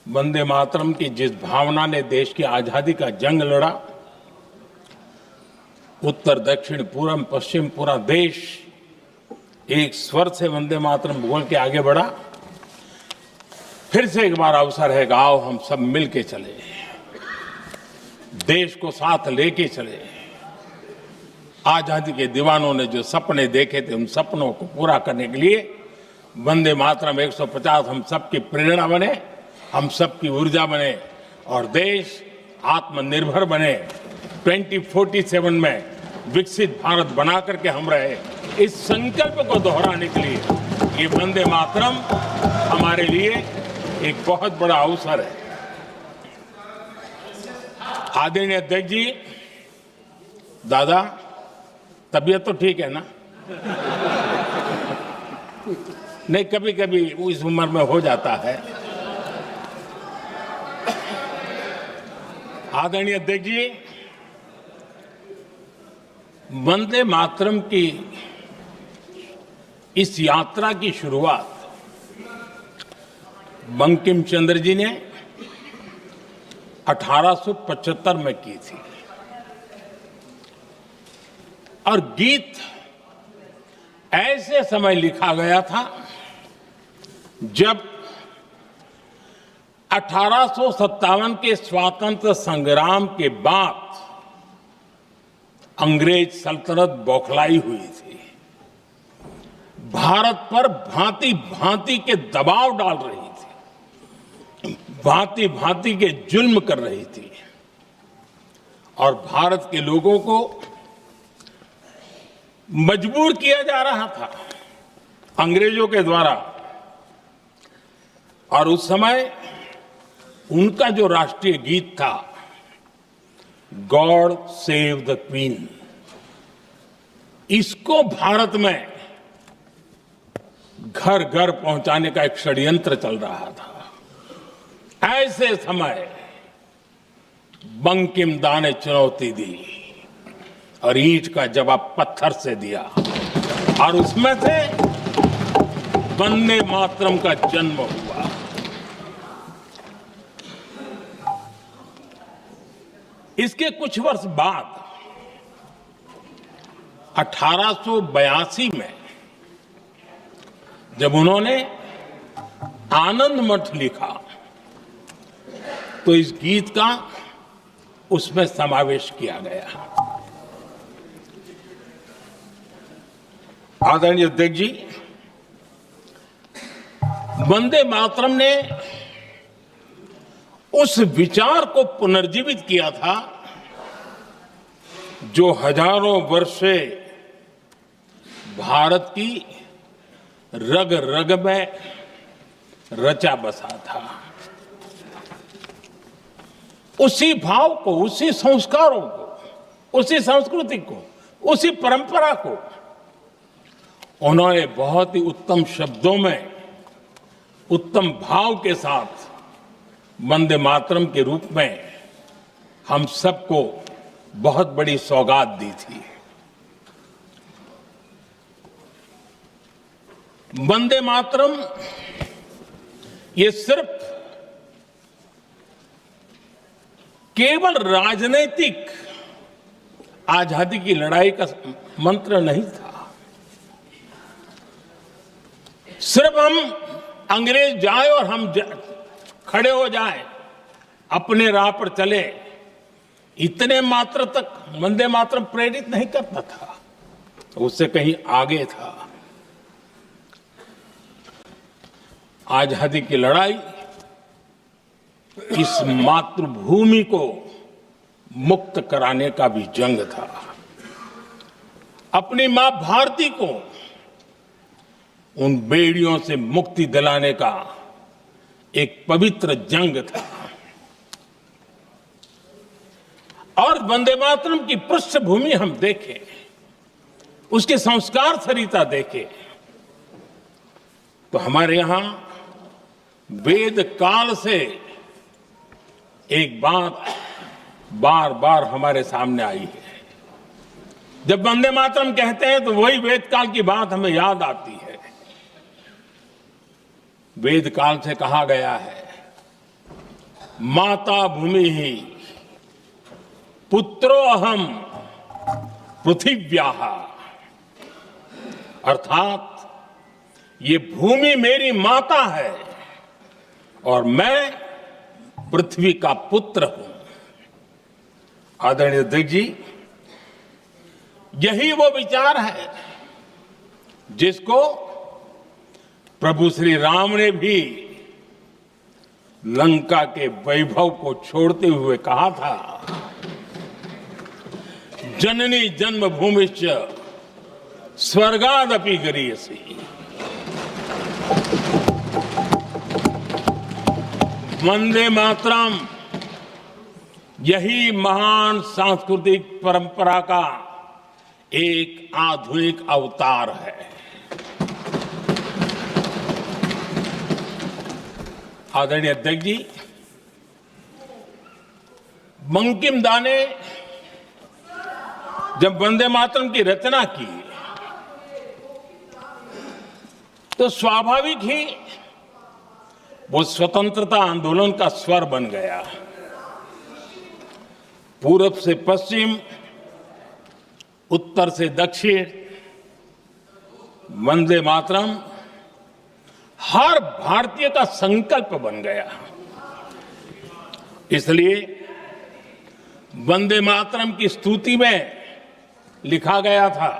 वंदे मातरम की जिस भावना ने देश की आजादी का जंग लड़ा, उत्तर दक्षिण पूर्व पश्चिम पूरा देश एक स्वर से वंदे मातरम बोल के आगे बढ़ा। फिर से एक बार अवसर है, आओ हम सब मिल के चले, देश को साथ लेके चले। आजादी के दीवानों ने जो सपने देखे थे, उन सपनों को पूरा करने के लिए वंदे मातरम 150 हम सबकी प्रेरणा बने, हम सबकी ऊर्जा बने और देश आत्मनिर्भर बने। 2047 में विकसित भारत बना करके हम रहे, इस संकल्प को दोहराने के लिए ये वंदे मातरम हमारे लिए एक बहुत बड़ा अवसर है। आदरणीय अध्यक्ष जी, दादा तबीयत तो ठीक है ना? नहीं, कभी कभी इस उम्र में हो जाता है। आदरणीय अध्यक्ष जी, वंदे मातरम की इस यात्रा की शुरुआत बंकिम चंद्र जी ने 1875 में की थी और गीत ऐसे समय लिखा गया था जब 1857 के स्वातंत्र संग्राम के बाद अंग्रेज सल्तनत बौखलाई हुई थी, भारत पर भांति भांति के दबाव डाल रही थी, भांति भांति के जुल्म कर रही थी और भारत के लोगों को मजबूर किया जा रहा था अंग्रेजों के द्वारा। और उस समय उनका जो राष्ट्रीय गीत था, गॉड सेव द क्वीन, इसको भारत में घर घर पहुंचाने का एक षड्यंत्र चल रहा था। ऐसे समय बंकिम दा ने चुनौती दी और ईंट का जवाब पत्थर से दिया और उसमें से वंदे मातरम का जन्म हुआ। इसके कुछ वर्ष बाद 1882 में जब उन्होंने आनंद मठ लिखा तो इस गीत का उसमें समावेश किया गया। आदरणीय अध्यक्ष जी, वंदे मातरम ने उस विचार को पुनर्जीवित किया था जो हजारों वर्ष से भारत की रग रग में रचा बसा था। उसी भाव को, उसी संस्कारों को, उसी संस्कृति को, उसी परंपरा को उन्होंने बहुत ही उत्तम शब्दों में, उत्तम भाव के साथ वंदे मातरम के रूप में हम सबको बहुत बड़ी सौगात दी थी। वंदे मातरम ये सिर्फ केवल राजनीतिक आजादी की लड़ाई का मंत्र नहीं था। सिर्फ हम अंग्रेज जाए और हम खड़े हो जाए, अपने राह पर चले, इतने मात्र तक वंदे मातरम प्रेरित नहीं करता था, उससे कहीं आगे था। आजादी की लड़ाई इस मातृभूमि को मुक्त कराने का भी जंग था, अपनी मां भारती को उन बेड़ियों से मुक्ति दिलाने का एक पवित्र जंग था। और वंदे मातरम की पृष्ठभूमि हम देखें, उसके संस्कार सरिता देखें, तो हमारे यहां वेद काल से एक बात बार बार हमारे सामने आई है। जब वंदे मातरम कहते हैं तो वही वेद काल की बात हमें याद आती है। वेद काल से कहा गया है माता भूमि ही पुत्रो अहम पृथिव्याः, अर्थात ये भूमि मेरी माता है और मैं पृथ्वी का पुत्र हूं। आदरणीय अध्यक्ष जी, यही वो विचार है जिसको प्रभु श्री राम ने भी लंका के वैभव को छोड़ते हुए कहा था, जननी जन्मभूमिश्च स्वर्गादपि गरीयसी। वंदे मातरम यही महान सांस्कृतिक परंपरा का एक आधुनिक अवतार है। आदरणीय अध्यक्ष जी, बंकिम दा ने जब वंदे मातरम की रचना की तो स्वाभाविक ही वो स्वतंत्रता आंदोलन का स्वर बन गया। पूरब से पश्चिम, उत्तर से दक्षिण, वंदे मातरम हर भारतीय का संकल्प बन गया। इसलिए वंदे मातरम की स्तुति में लिखा गया था,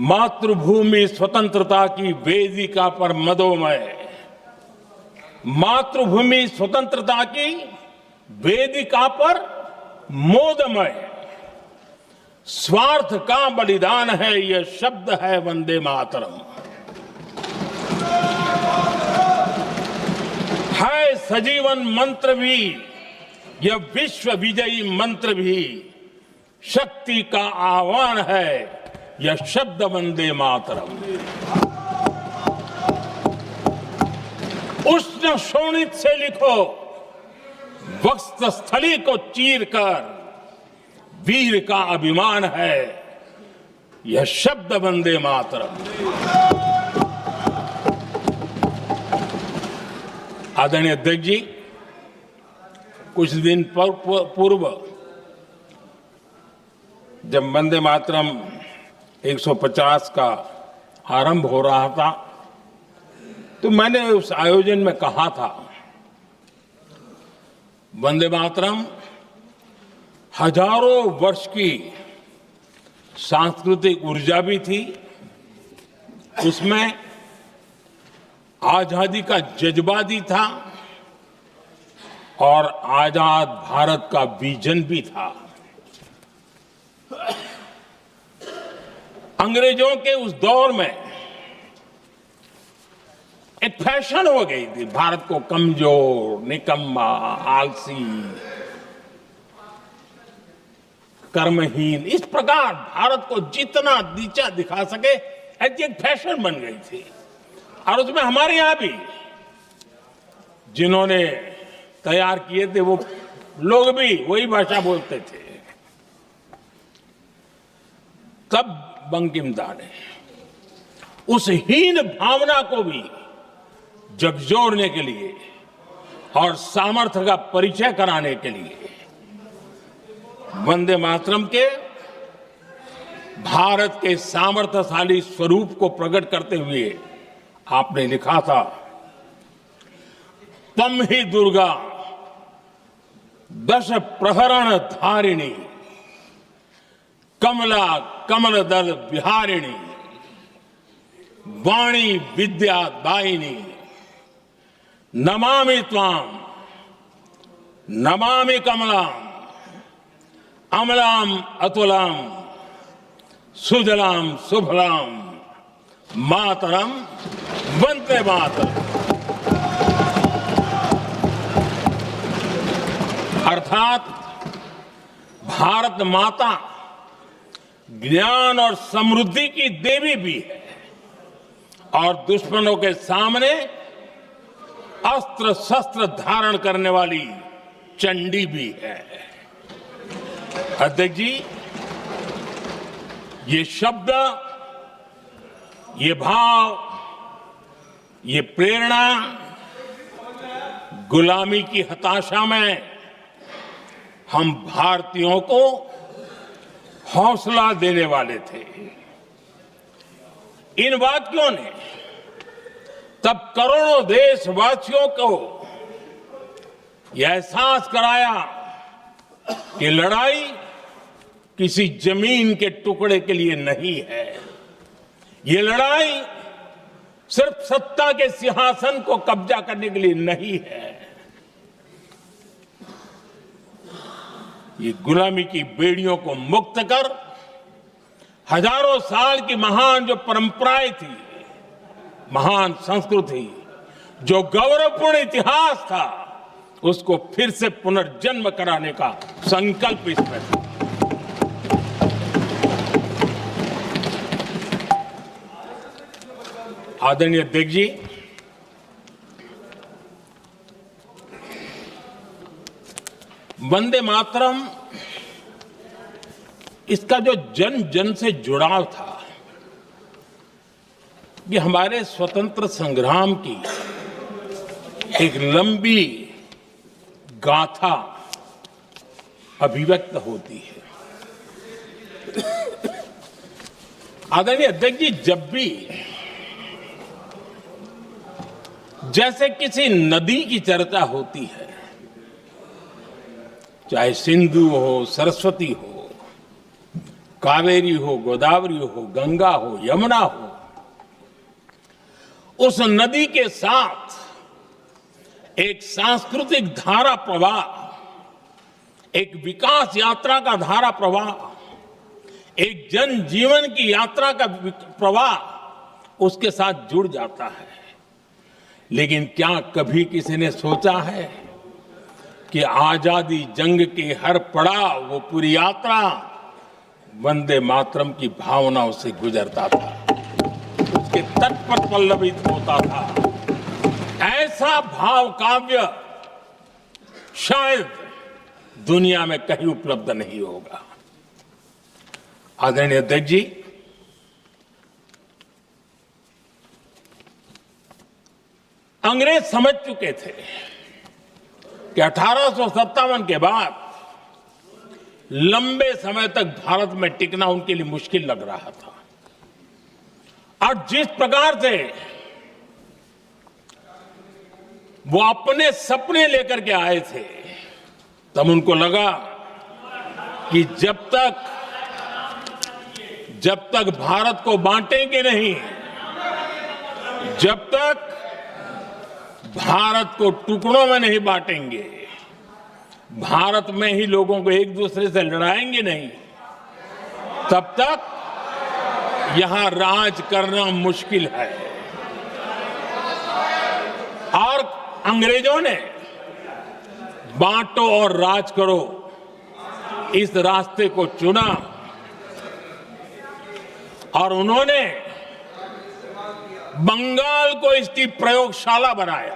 मातृभूमि स्वतंत्रता की वेदिका पर मदोमय, मातृभूमि स्वतंत्रता की वेदिका पर मोदमय, स्वार्थ का बलिदान है यह शब्द है वंदे मातरम। है सजीवन मंत्र भी यह विश्व विजयी मंत्र भी, शक्ति का आह्वान है यह शब्द वंदे मातरम। उष्ण शोणित से लिखो, वक्षस्थली को चीरकर, वीर का अभिमान है यह शब्द वंदे मातरम। आदरणीय अध्यक्ष जी, कुछ दिन पूर्व जब वंदे मातरम 150 का आरंभ हो रहा था तो मैंने उस आयोजन में कहा था, वंदे मातरम हजारों वर्ष की सांस्कृतिक ऊर्जा भी थी, उसमें आजादी का जज्बा भी था और आजाद भारत का विजन भी था। अंग्रेजों के उस दौर में एक फैशन हो गई थी भारत को कमजोर, निकम्मा, आलसी, कर्महीन, इस प्रकार भारत को जितना नीचा दिखा सके ऐसी एक फैशन बन गई थी। और उसमें हमारे यहां भी जिन्होंने तैयार किए थे वो लोग भी वही भाषा बोलते थे। तब बंकिम दा ने उस हीन भावना को भी झकझोरने के लिए और सामर्थ्य का परिचय कराने के लिए वंदे मातरम के भारत के सामर्थ्यशाली स्वरूप को प्रकट करते हुए आपने लिखा था, तम ही दुर्गा दश प्रहरण धारिणी, कमला कमल दल विहारिणी, वाणी विद्या दायिनी, नमामि त्वाम नमामि कमलाम, अमलाम अतुलाम, सुजलाम सुफलाम, मातरम वंदे मातरम। अर्थात भारत माता ज्ञान और समृद्धि की देवी भी है और दुश्मनों के सामने अस्त्र शस्त्र धारण करने वाली चंडी भी है। अध्यक्ष जी, ये शब्द, ये भाव, ये प्रेरणा गुलामी की हताशा में हम भारतीयों को हौसला देने वाले थे। इन वाक्यों ने तब करोड़ों देशवासियों को यह एहसास कराया कि लड़ाई किसी जमीन के टुकड़े के लिए नहीं है। ये लड़ाई सिर्फ सत्ता के सिंहासन को कब्जा करने के लिए नहीं है। ये गुलामी की बेड़ियों को मुक्त कर हजारों साल की महान जो परंपराएं थी, महान संस्कृति, जो गौरवपूर्ण इतिहास था, उसको फिर से पुनर्जन्म कराने का संकल्प इसमें था। आदरणीय अध्यक्ष जी, वंदे मातरम, इसका जो जन जन से जुड़ाव था, ये हमारे स्वतंत्र संग्राम की एक लंबी गाथा अभिव्यक्त होती है। आदरणीय अध्यक्ष जी, जब भी जैसे किसी नदी की चर्चा होती है, चाहे सिंधु हो, सरस्वती हो, कावेरी हो, गोदावरी हो, गंगा हो, यमुना हो, उस नदी के साथ एक सांस्कृतिक धारा प्रवाह, एक विकास यात्रा का धारा प्रवाह, एक जन जीवन की यात्रा का प्रवाह उसके साथ जुड़ जाता है। लेकिन क्या कभी किसी ने सोचा है कि आजादी जंग के हर पड़ाव, वो पूरी यात्रा वंदे मातरम की भावनाओं से गुजरता था, उसके तट पर पल्लवित होता था। ऐसा भाव काव्य शायद दुनिया में कहीं उपलब्ध नहीं होगा। आदरणीय अध्यक्ष जी, अंग्रेज समझ चुके थे कि 1857 के बाद लंबे समय तक भारत में टिकना उनके लिए मुश्किल लग रहा था। और जिस प्रकार से वो अपने सपने लेकर के आए थे, तब उनको लगा कि जब तक भारत को बांटेंगे नहीं, जब तक भारत को टुकड़ों में नहीं बांटेंगे, भारत में ही लोगों को एक दूसरे से लड़ाएंगे नहीं, तब तक यहां राज करना मुश्किल है। और अंग्रेजों ने बांटो और राज करो इस रास्ते को चुना और उन्होंने बंगाल को इसकी प्रयोगशाला बनाया।